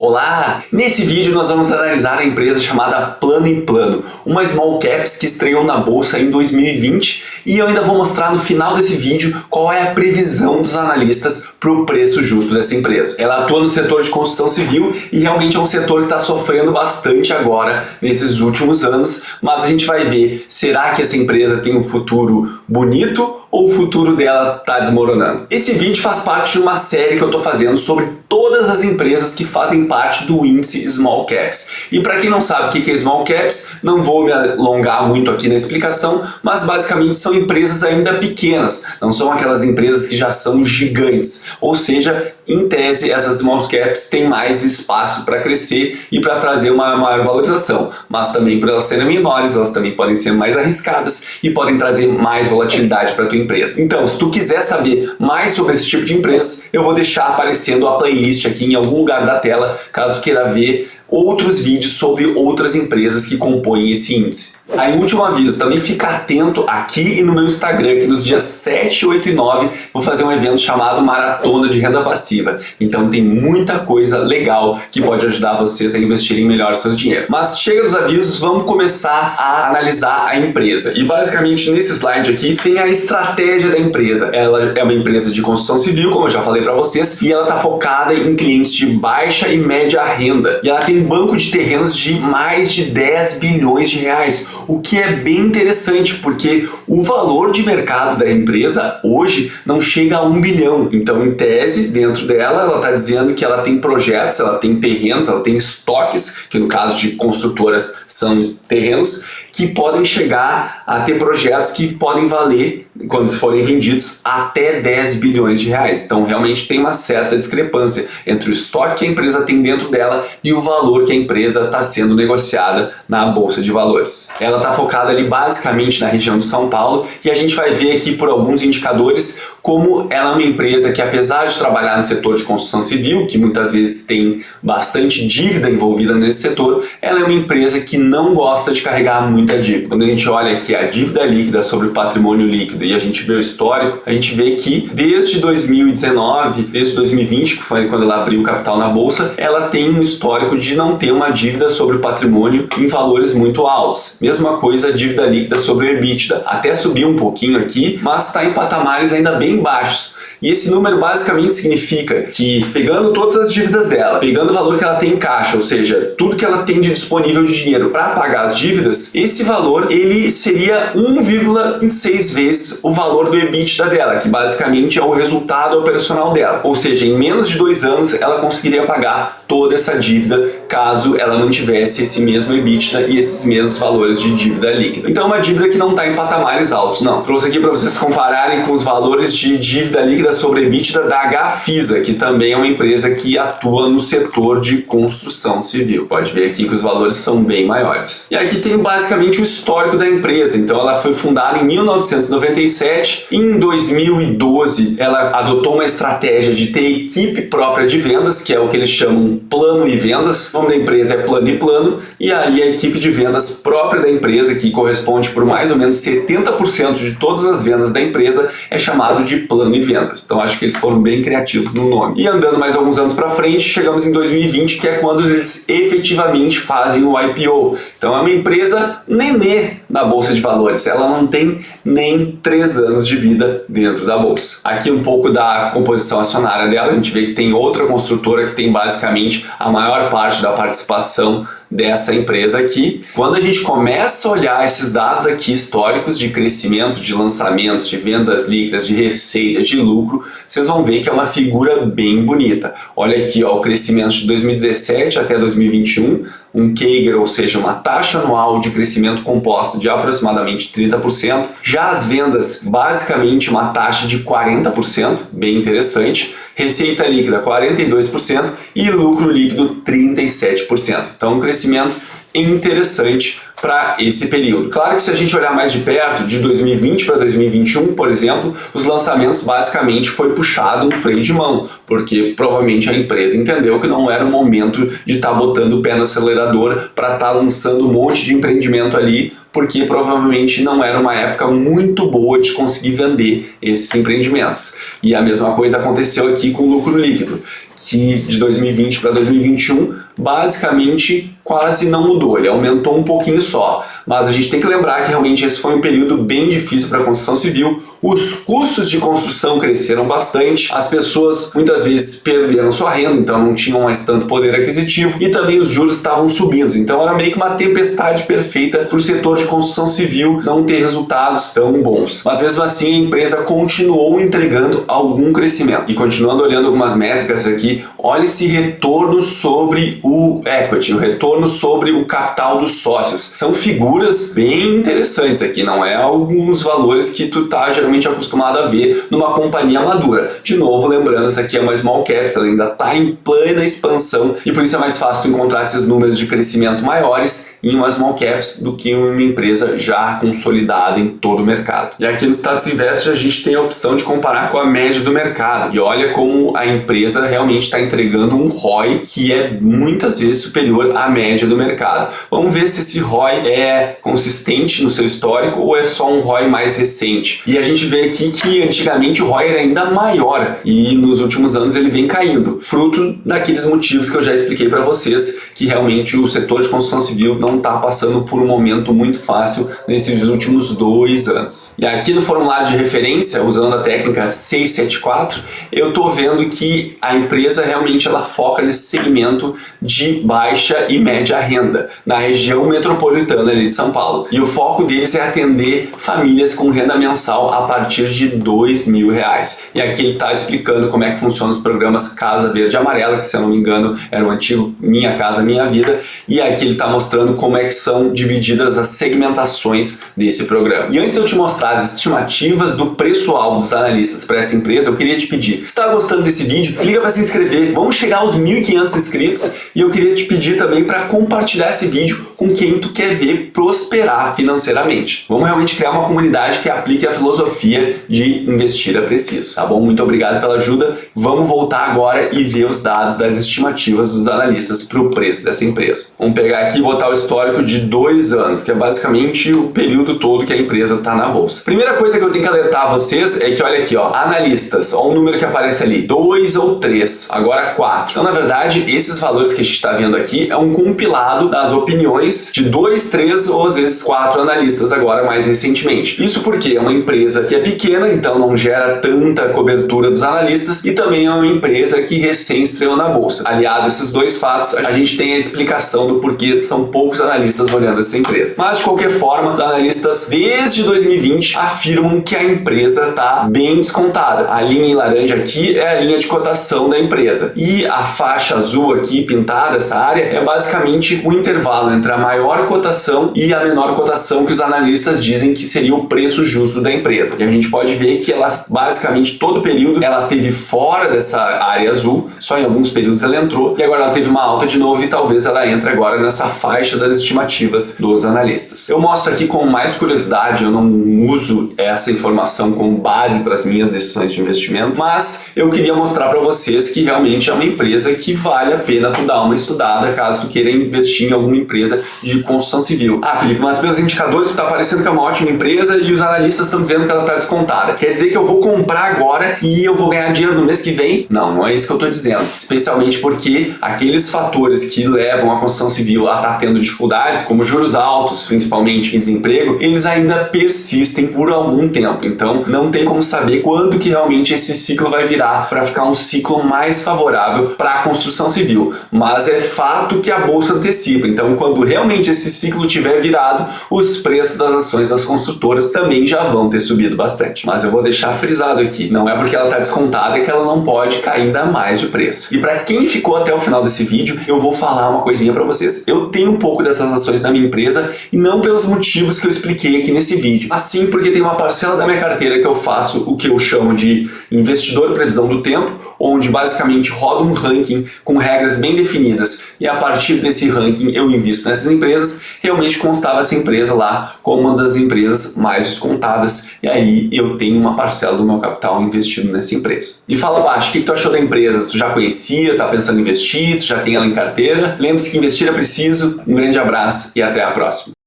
Olá! Nesse vídeo nós vamos analisar a empresa chamada Plano & Plano, uma small caps que estreou na bolsa em 2020 e eu ainda vou mostrar no final desse vídeo qual é a previsão dos analistas para o preço justo dessa empresa. Ela atua no setor de construção civil e realmente é um setor que está sofrendo bastante agora nesses últimos anos, mas a gente vai ver, será que essa empresa tem um futuro bonito ou o futuro dela está desmoronando? Esse vídeo faz parte de uma série que eu estou fazendo sobre todas as empresas que fazem parte do índice Small Caps. E para quem não sabe o que é Small Caps, não vou me alongar muito aqui na explicação, mas basicamente são empresas ainda pequenas, não são aquelas empresas que já são gigantes. Ou seja, em tese, essas Small Caps têm mais espaço para crescer e para trazer uma maior valorização. Mas também por elas serem menores, elas também podem ser mais arriscadas e podem trazer mais volatilidade para a tua empresa. Então, se tu quiser saber mais sobre esse tipo de empresas, eu vou deixar aparecendo a playlist aqui em algum lugar da tela, caso tu queira ver outros vídeos sobre outras empresas que compõem esse índice. Aí, último aviso, também fica atento aqui e no meu Instagram, que nos dias 7, 8 e 9 vou fazer um evento chamado Maratona de Renda Passiva. Então tem muita coisa legal que pode ajudar vocês a investirem melhor seu dinheiro. Mas chega dos avisos, vamos começar a analisar a empresa. E basicamente nesse slide aqui tem a estratégia da empresa. Ela é uma empresa de construção civil, como eu já falei para vocês, e ela está focada em clientes de baixa e média renda. E ela tem um banco de terrenos de mais de 10 bilhões de reais. O que é bem interessante, porque o valor de mercado da empresa hoje não chega a 1 bilhão. Então, em tese, dentro dela, ela está dizendo que ela tem projetos, ela tem terrenos, ela tem estoques, que no caso de construtoras são terrenos, que podem chegar a ter projetos que podem valer, quando forem vendidos, até 10 bilhões de reais. Então, realmente tem uma certa discrepância entre o estoque que a empresa tem dentro dela e o valor que a empresa está sendo negociada na Bolsa de Valores. Ela está focada ali basicamente na região de São Paulo e a gente vai ver aqui por alguns indicadores como ela é uma empresa que, apesar de trabalhar no setor de construção civil, que muitas vezes tem bastante dívida envolvida nesse setor, ela é uma empresa que não gosta de carregar muita dívida. Quando a gente olha aqui a dívida líquida sobre o patrimônio líquido e a gente vê o histórico, a gente vê que desde 2019, desde 2020, que foi quando ela abriu o capital na bolsa, ela tem um histórico de não ter uma dívida sobre o patrimônio em valores muito altos. Mesma coisa a dívida líquida sobre o EBITDA. Até subiu um pouquinho aqui, mas está em patamares ainda bem baixos. E esse número basicamente significa que, pegando todas as dívidas dela, pegando o valor que ela tem em caixa, ou seja, tudo que ela tem de disponível de dinheiro para pagar as dívidas, esse valor ele seria 1,6 vezes o valor do EBITDA dela, que basicamente é o resultado operacional dela. Ou seja, em menos de 2 anos ela conseguiria pagar toda essa dívida caso ela não tivesse esse mesmo EBITDA e esses mesmos valores de dívida líquida. Então é uma dívida que não está em patamares altos, não. Trouxe aqui para vocês compararem com os valores de dívida líquida sobre EBITDA da Gafisa, que também é uma empresa que atua no setor de construção civil. Pode ver aqui que os valores são bem maiores. E aqui tem basicamente o histórico da empresa. Então ela foi fundada em 1997. Em 2012 ela adotou uma estratégia de ter equipe própria de vendas, que é o que eles chamam plano e vendas. O nome da empresa é Plano & Plano, e aí a equipe de vendas própria da empresa, que corresponde por mais ou menos 70% de todas as vendas da empresa, é chamado de plano e vendas. Então acho que eles foram bem criativos no nome. E andando mais alguns anos para frente, chegamos em 2020, que é quando eles efetivamente fazem o IPO. Então é uma empresa nenê na Bolsa de Valores. Ela não tem nem 3 anos de vida dentro da bolsa. Aqui um pouco da composição acionária dela. A gente vê que tem outra construtora que tem basicamente a maior parte da participação dessa empresa aqui. Quando a gente começa a olhar esses dados aqui históricos de crescimento, de lançamentos, de vendas líquidas, de receita, de lucro, vocês vão ver que é uma figura bem bonita. Olha aqui, ó, o crescimento de 2017 até 2021, um CAGR, ou seja, uma taxa anual de crescimento composto de aproximadamente 30%. Já as vendas, basicamente uma taxa de 40%, bem interessante. Receita líquida 42% e lucro líquido 37%. Então um crescimento interessante para esse período. Claro que se a gente olhar mais de perto, de 2020 para 2021, por exemplo, os lançamentos basicamente foi puxado um freio de mão, porque provavelmente a empresa entendeu que não era o momento de estar botando o pé no acelerador para estar lançando um monte de empreendimento ali, porque provavelmente não era uma época muito boa de conseguir vender esses empreendimentos. E a mesma coisa aconteceu aqui com o lucro líquido, que de 2020 para 2021 basicamente quase não mudou, ele aumentou um pouquinho só. Mas a gente tem que lembrar que realmente esse foi um período bem difícil para a construção civil. Os custos de construção cresceram bastante, as pessoas muitas vezes perderam sua renda, então não tinham mais tanto poder aquisitivo, e também os juros estavam subindo, então era meio que uma tempestade perfeita para o setor de construção civil não ter resultados tão bons. Mas mesmo assim a empresa continuou entregando algum crescimento. E continuando olhando algumas métricas aqui, olha esse retorno sobre o equity, o retorno sobre o capital dos sócios. São figuras bem interessantes aqui, não é alguns valores que tu tá geralmente acostumado a ver numa companhia madura. De novo, lembrando, essa aqui é uma small caps, ela ainda está em plena expansão e por isso é mais fácil tu encontrar esses números de crescimento maiores em uma small caps do que em uma empresa já consolidada em todo o mercado. E aqui no Status Invest a gente tem a opção de comparar com a média do mercado e olha como a empresa realmente está entregando um ROI que é muitas vezes superior à média do mercado. Vamos ver se esse ROI é consistente no seu histórico ou é só um ROI mais recente. E a gente vê aqui que antigamente o ROI era ainda maior e nos últimos anos ele vem caindo, fruto daqueles motivos que eu já expliquei para vocês, que realmente o setor de construção civil não está passando por um momento muito fácil nesses últimos 2 anos. E aqui no formulário de referência, usando a técnica 674, eu estou vendo que a empresa realmente ela foca nesse segmento de baixa e média renda, na região metropolitana de São Paulo. E o foco deles é atender famílias com renda mensal a partir de R$2.000. E aqui ele está explicando como é que funcionam os programas Casa Verde e Amarela, que se eu não me engano era o antigo Minha Casa Minha Vida, e aqui ele está mostrando como é que são divididas as segmentações desse programa. E antes de eu te mostrar as estimativas do preço-alvo dos analistas para essa empresa, eu queria te pedir, se está gostando desse vídeo, clica para se inscrever, vamos chegar aos 1.500 inscritos e eu queria te pedir também para compartilhar esse vídeo com quem tu quer ver prosperar financeiramente. Vamos realmente criar uma comunidade que aplique a filosofia de investir é preciso, tá bom? Muito obrigado pela ajuda. Vamos voltar agora e ver os dados das estimativas dos analistas para o preço dessa empresa. Vamos pegar aqui e botar o histórico de 2 anos, que é basicamente o período todo que a empresa está na bolsa. Primeira coisa que eu tenho que alertar vocês é que olha aqui, ó, analistas, ó o número que aparece ali, 2 ou 3, agora 4. Então, na verdade, esses valores que a gente está vendo aqui é um compilado das opiniões de 2, 3 ou às vezes 4 analistas agora mais recentemente. Isso porque é uma empresa que é pequena, então não gera tanta cobertura dos analistas e também é uma empresa que recém estreou na bolsa. Aliado a esses dois fatos, a gente tem a explicação do porquê são poucos analistas olhando essa empresa. Mas de qualquer forma, os analistas desde 2020 afirmam que a empresa está bem descontada. A linha em laranja aqui é a linha de cotação da empresa e a faixa azul aqui pintada, essa área, é basicamente o intervalo entre a maior cotação e a menor cotação que os analistas dizem que seria o preço justo da empresa. E a gente pode ver que ela basicamente todo o período ela teve fora dessa área azul, só em alguns períodos ela entrou e agora ela teve uma alta de novo e talvez ela entre agora nessa faixa das estimativas dos analistas. Eu mostro aqui com mais curiosidade, eu não uso essa informação como base para as minhas decisões de investimento, mas eu queria mostrar para vocês que realmente é uma empresa que vale a pena tu dar uma estudada caso tu queira investir em alguma empresa de construção civil. Ah, Felipe, mas pelos indicadores tá parecendo que é uma ótima empresa e os analistas estão dizendo que ela está descontada. Quer dizer que eu vou comprar agora e eu vou ganhar dinheiro no mês que vem? Não, não é isso que eu estou dizendo. Especialmente porque aqueles fatores que levam a construção civil a estar tendo dificuldades, como juros altos, principalmente, e desemprego, eles ainda persistem por algum tempo. Então, não tem como saber quando que realmente esse ciclo vai virar para ficar um ciclo mais favorável para a construção civil. Mas é fato que a bolsa antecipa. Então, quando realmente esse ciclo tiver virado, os preços das ações das construtoras também já vão ter subido bastante. Mas eu vou deixar frisado aqui, não é porque ela está descontada que ela não pode cair ainda mais de preço. E para quem ficou até o final desse vídeo, eu vou falar uma coisinha para vocês. Eu tenho um pouco dessas ações na minha empresa e não pelos motivos que eu expliquei aqui nesse vídeo, mas sim porque tem uma parcela da minha carteira que eu faço o que eu chamo de investidor previsão do tempo, onde basicamente roda um ranking com regras bem definidas e a partir desse ranking eu invisto nessas empresas. Realmente constava essa empresa lá como uma das empresas mais descontadas e aí eu tenho uma parcela do meu capital investido nessa empresa. E fala abaixo, o que tu achou da empresa? Tu já conhecia, tá pensando em investir, tu já tem ela em carteira? Lembre-se que investir é preciso. Um grande abraço e até a próxima.